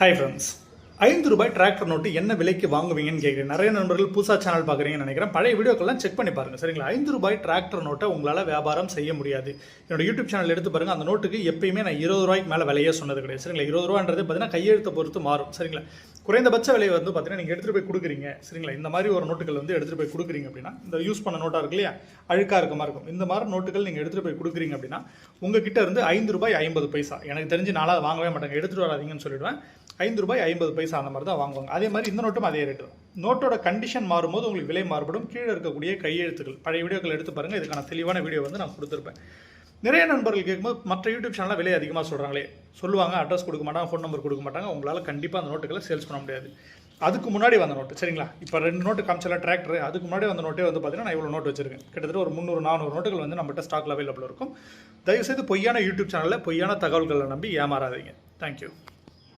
Hi friends, ₹5 tractor note என்ன விலைக்கு வாங்குவீங்கன்னு கேட்குறேன். நிறைய நண்பர்கள் புதுசாக சேனல் பார்க்குறீங்கன்னு நினைக்கிறேன். பழைய வீடியோக்கெல்லாம் செக் பண்ணி பாருங்கள், சரிங்களா? ₹5 டிராக்டர் நோட்டை உங்களால் வியாபாரம் செய்ய முடியாது. என்னோட யூடியூப் சேனல் எடுத்து பாருங்கள். அந்த நோட்டுக்கு எப்பயுமே நான் ₹20 மேலே விலையே சொன்னது கிடையாது, சரிங்களா? ₹20ன்றது பார்த்தீங்கன்னா கையெழுத்தை பொறுத்து மாறும், சரிங்களா? குறைந்தபட்ச விலை வந்து பார்த்தீங்கன்னா நீங்கள் எடுத்துகிட்டு போய் கொடுக்குறீங்க, சரிங்களா? இந்த மாதிரி ஒரு நோட்டுகள் வந்து எடுத்துகிட்டு போய் கொடுக்குறீங்க அப்படின்னா, இந்த யூஸ் பண்ண நோட்டாக இருக்கு இல்லையா, அழுக்காக இருக்க மாதிரி இருக்கும். இந்த மாதிரி நோட்டுகள் நீங்கள் எடுத்துகிட்டு போய் கொடுக்குறீங்க அப்படின்னா உங்ககிட்ட இருந்து ₹5.50. எனக்கு தெரிஞ்சு நாளாக வாங்கவே மாட்டாங்க, எடுத்துகிட்டு வராதீங்கன்னு சொல்லிவிடுவேன். ₹5.50 அந்த மாதிரி தான் வாங்குவாங்க. அதே மாதிரி இந்த நோட்டும் அதே ரேட்டு தான். நோட்டோட கண்டிஷன் மாறும்போது உங்களுக்கு விலை மாறுபடும். கீழே இருக்கக்கூடிய கையெழுத்துக்கள் பழைய வீடியோக்கள் எடுத்து பாருங்கள். இதுக்கான தெளிவான வீடியோ வந்து நான் கொடுத்துருப்பேன். நிறைய நண்பர்கள் கேட்கும்போது மற்ற யூடியூப் சேனலில் விலை அதிகமாக சொல்கிறாங்களே, சொல்லுவாங்க, அட்ரஸ் கொடுக்க மாட்டாங்க, ஃபோன் நம்பர் கொடுக்க மாட்டாங்க. உங்களால் கண்டிப்பாக அந்த நோட்டுகளை சேல்ஸ் பண்ண முடியாது. அதுக்கு முன்னாடி வந்த நோட்டு, சரிங்களா? இப்போ 2 நோட்டு காமிச்சல டிராக்டர், அதுக்கு முன்னாடி வந்த நோட்டே வந்து பார்த்தீங்கன்னா நான் இவ்வளோ நோட்டு வச்சிருக்கேன். கிட்டத்தட்ட ஒரு 300-400 நோட்டுகள் வந்து நம்மகிட்ட ஸ்டாக்ல அவைலபிள் இருக்கும். தயவுசெய்து பொய்யான யூடியூப் சேனலில் பொய்யான தகவல்களை நம்பி ஏமாறாதீங்க. தேங்க்யூ.